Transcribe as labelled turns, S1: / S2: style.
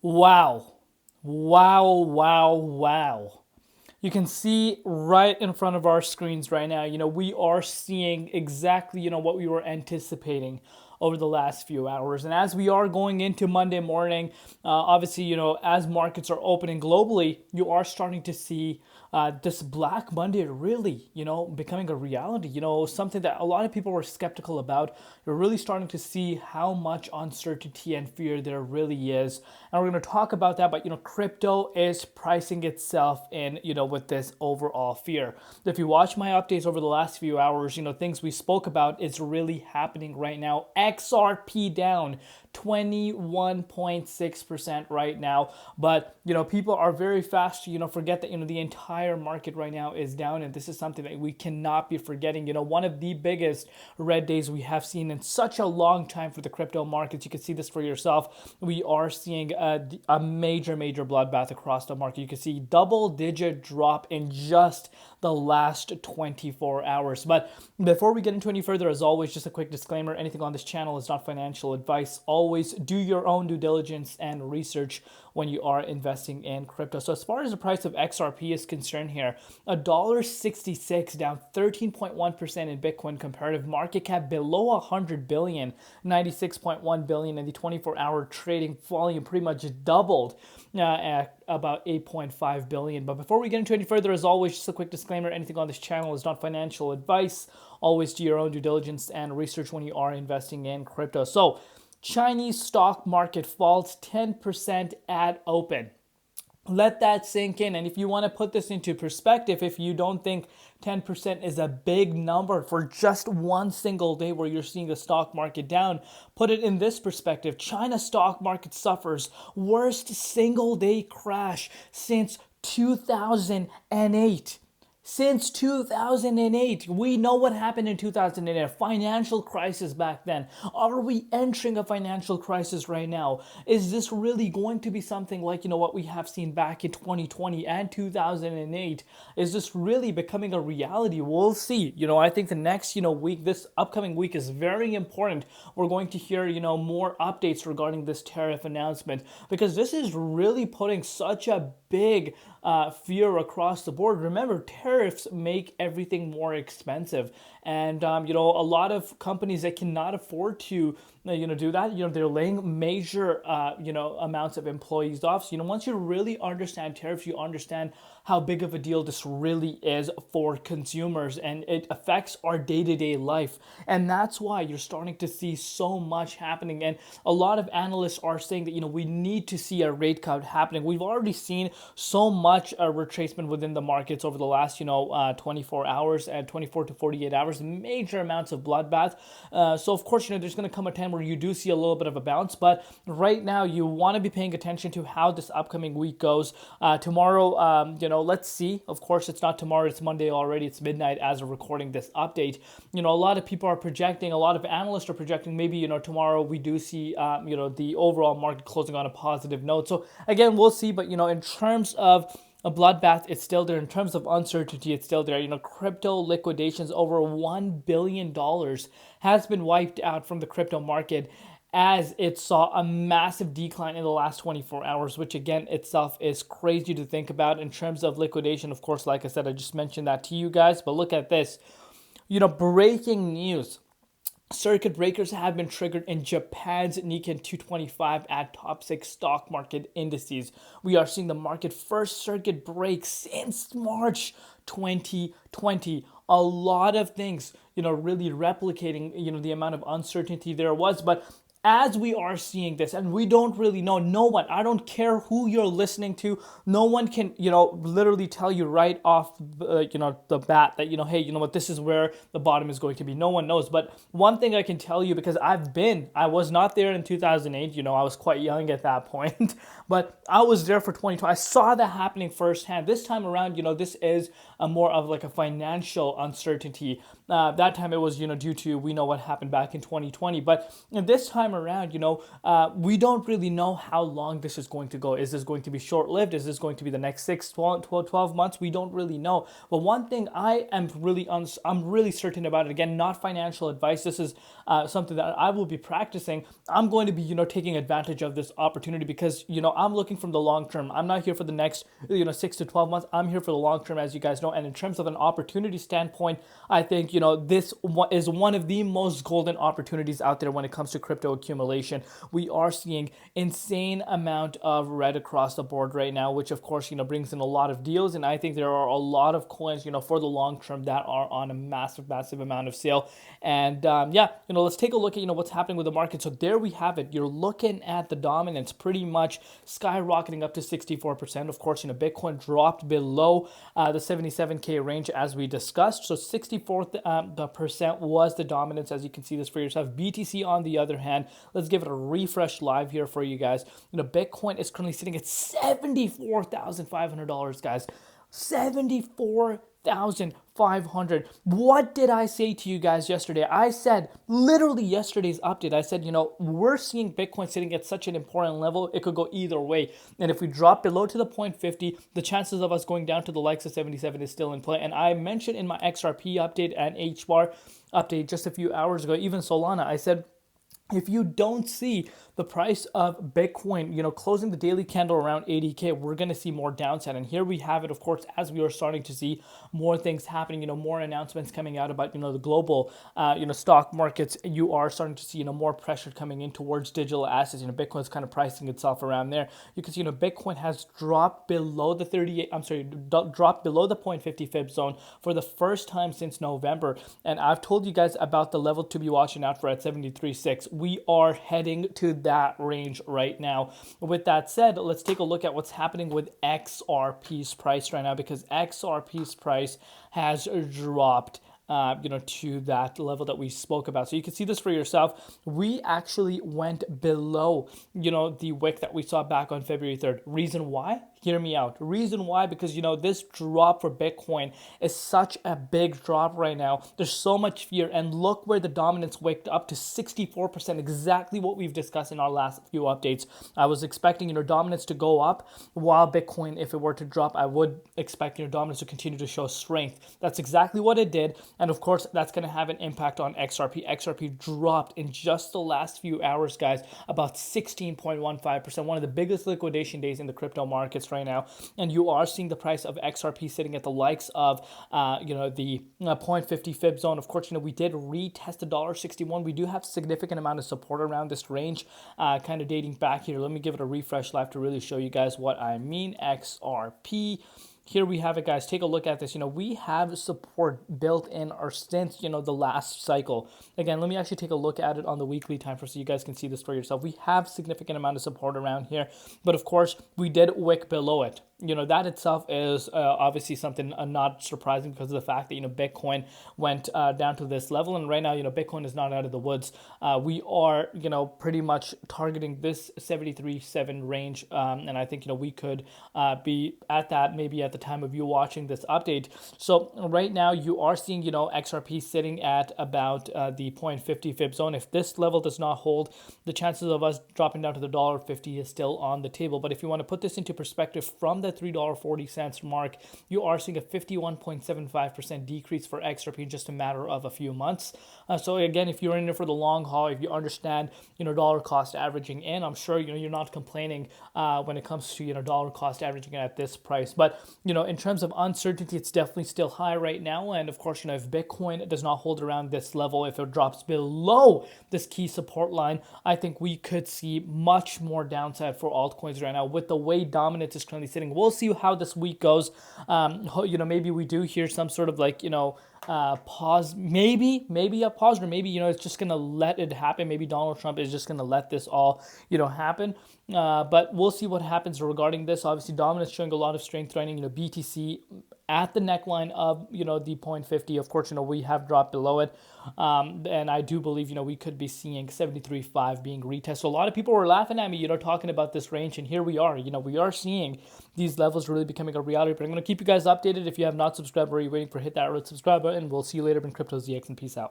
S1: Wow. Wow, wow, wow. You can see right in front of our screens right now, we are seeing exactly, what we were anticipating over the last few hours. And as we are going into Monday morning, obviously, as markets are opening globally, you are starting to see this Black Monday really, becoming a reality, something that a lot of people were skeptical about. You're really starting to see how much uncertainty and fear there really is. And we're going to talk about that, but, crypto is pricing itself in, with this overall fear. If you watch my updates over the last few hours, things we spoke about is really happening right now. XRP down 21.6% right now. But, people are very fast to, forget that, the entire market right now is down. And this is something that we cannot be forgetting. One of the biggest red days we have seen in such a long time for the crypto markets. You can see this for yourself. We are seeing a major bloodbath across the market. You can see double-digit drop in just the last 24 hours. But before we get into any further, as always, just a quick disclaimer, anything on this channel is not financial advice. Always do your own due diligence and research when you are investing in crypto. So as far as the price of XRP is concerned here, $1.66 down 13.1% in Bitcoin comparative market cap below 100 billion, 96.1 billion, and the 24-hour trading volume pretty much doubled at about 8.5 billion. But before we get into any further, as always, just a quick disclaimer, anything on this channel is not financial advice. Always do your own due diligence and research when you are investing in crypto. So Chinese stock market falls 10% at open. Let that sink in. And if you want to put this into perspective, if you don't think 10% is a big number for just one single day where you're seeing the stock market down, put it in this perspective. China stock market suffers worst single day crash since 2008. Since 2008, we know what happened in 2008, a financial crisis back then. Are we entering a financial crisis right now? Is this really going to be something like, what we have seen back in 2020 and 2008? Is this really becoming a reality? We'll see. I think the next, week, this upcoming week is very important. We're going to hear, more updates regarding this tariff announcement because this is really putting such a big fear across the board. Remember, tariffs make everything more expensive, and a lot of companies that cannot afford to do that, they're laying major amounts of employees off. So once you really understand tariffs, you understand how big of a deal this really is for consumers, and it affects our day-to-day life. And that's why you're starting to see so much happening, and a lot of analysts are saying that we need to see a rate cut happening. We've already seen so much retracement within the markets over the last 24 hours and 24 to 48 hours, major amounts of bloodbath. So of course there's going to come a time where you do see a little bit of a bounce, but right now you want to be paying attention to how this upcoming week goes. Tomorrow, let's see. Of course, it's not tomorrow, it's Monday already. It's midnight as we're recording this update. A lot of people are projecting, a lot of analysts are projecting maybe, tomorrow we do see, the overall market closing on a positive note. So again, we'll see, but, in terms of a bloodbath, it's still there. In terms of uncertainty, it's still there. Crypto liquidations over $1 billion has been wiped out from the crypto market as it saw a massive decline in the last 24 hours, which again itself is crazy to think about in terms of liquidation. Of course, like I said, I just mentioned that to you guys, but look at this. Breaking news. Circuit breakers have been triggered in Japan's Nikkei 225 at top 6 stock market indices. We are seeing the market first circuit break since March 2020. A lot of things, really replicating, the amount of uncertainty there was. But as we are seeing this, and we don't really know, no one, I don't care who you're listening to, no one can, literally tell you right off, the bat that, hey, what, this is where the bottom is going to be. No one knows. But one thing I can tell you, because I was not there in 2008, I was quite young at that point, but I was there for 2020. I saw that happening firsthand. This time around, this is a more of like a financial uncertainty That time it was, due to, we know what happened back in 2020. But this time around, we don't really know how long this is going to go. Is this going to be short-lived? Is this going to be the next 6, 12 months? We don't really know. But one thing I am I'm really certain about it. Again, not financial advice. This is something that I will be practicing. I'm going to be, taking advantage of this opportunity because, I'm looking from the long term. I'm not here for the next, 6 to 12 months. I'm here for the long term, as you guys know. And in terms of an opportunity standpoint, I think, this is one of the most golden opportunities out there when it comes to crypto accumulation. We are seeing insane amount of red across the board right now, which of course, brings in a lot of deals. And I think there are a lot of coins, for the long term that are on a massive, massive amount of sale. And let's take a look at, what's happening with the market. So there we have it. You're looking at the dominance pretty much skyrocketing up to 64%. Of course, Bitcoin dropped below the 77K range as we discussed. So 64% was the dominance, as you can see this for yourself. BTC, on the other hand, let's give it a refresh live here for you guys. Bitcoin is currently sitting at $74,500, guys. 74,500. What did I say to you guys yesterday? I said, literally yesterday's update, I said, we're seeing Bitcoin sitting at such an important level, it could go either way. And if we drop below to the 0.50, the chances of us going down to the likes of 77 is still in play. And I mentioned in my XRP update and HBAR update just a few hours ago, even Solana, I said, if you don't see the price of Bitcoin, closing the daily candle around 80K, we're going to see more downside. And here we have it, of course, as we are starting to see more things happening, more announcements coming out about, the global, stock markets. You are starting to see, more pressure coming in towards digital assets. Bitcoin's kind of pricing itself around there. You can see, Bitcoin has dropped below the dropped below the 0.50 fib zone for the first time since November. And I've told you guys about the level to be watching out for at 73.6. We are heading to that range right now. With that said, let's take a look at what's happening with XRP's price right now, because XRP's price has dropped to that level that we spoke about. So you can see this for yourself. We actually went below, the wick that we saw back on February 3rd. Reason why? Hear me out. Reason why? Because, this drop for Bitcoin is such a big drop right now. There's so much fear. And look where the dominance wicked up to 64%, exactly what we've discussed in our last few updates. I was expecting, dominance to go up, while Bitcoin, if it were to drop, I would expect, dominance to continue to show strength. That's exactly what it did. And of course, that's going to have an impact on XRP. XRP dropped in just the last few hours, guys, about 16.15%, one of the biggest liquidation days in the crypto markets right now. And you are seeing the price of XRP sitting at the likes of, the 0.50 fib zone. Of course, we did retest the $1.61. We do have significant amount of support around this range, kind of dating back here. Let me give it a refresh live to really show you guys what I mean. XRP. Here we have it, guys. Take a look at this. We have support built in since, the last cycle. Again, let me actually take a look at it on the weekly time frame so you guys can see this for yourself. We have significant amount of support around here, but of course, we did wick below it. That itself is obviously something not surprising because of the fact that, Bitcoin went down to this level. And right now, Bitcoin is not out of the woods. We are, pretty much targeting this 73.7 range. And I think, we could be at that maybe at the time of you watching this update. So right now you are seeing, XRP sitting at about the 0.50 fib zone. If this level does not hold, the chances of us dropping down to the $1.50 is still on the table. But if you want to put this into perspective from the $3.40 mark, you are seeing a 51.75% decrease for XRP in just a matter of a few months. So again, if you're in it for the long haul, if you understand, dollar cost averaging in, I'm sure, you're not complaining when it comes to, dollar cost averaging at this price. But, in terms of uncertainty, it's definitely still high right now. And of course, if Bitcoin does not hold around this level, if it drops below this key support line, I think we could see much more downside for altcoins right now with the way dominance is currently sitting. We'll see how this week goes. Maybe we do hear some sort of pause, maybe a pause, or maybe, it's just going to let it happen. Maybe Donald Trump is just going to let this all, happen. But we'll see what happens regarding this. Obviously, dominance showing a lot of strength, running, BTC at the neckline of, the 0.50. Of course, we have dropped below it. And I do believe, we could be seeing 73.5 being retested. So a lot of people were laughing at me, talking about this range. And here we are, we are seeing these levels really becoming a reality. But I'm going to keep you guys updated. If you have not subscribed, or you're waiting for, hit that red subscribe button. We'll see you later in Crypto ZX, and peace out.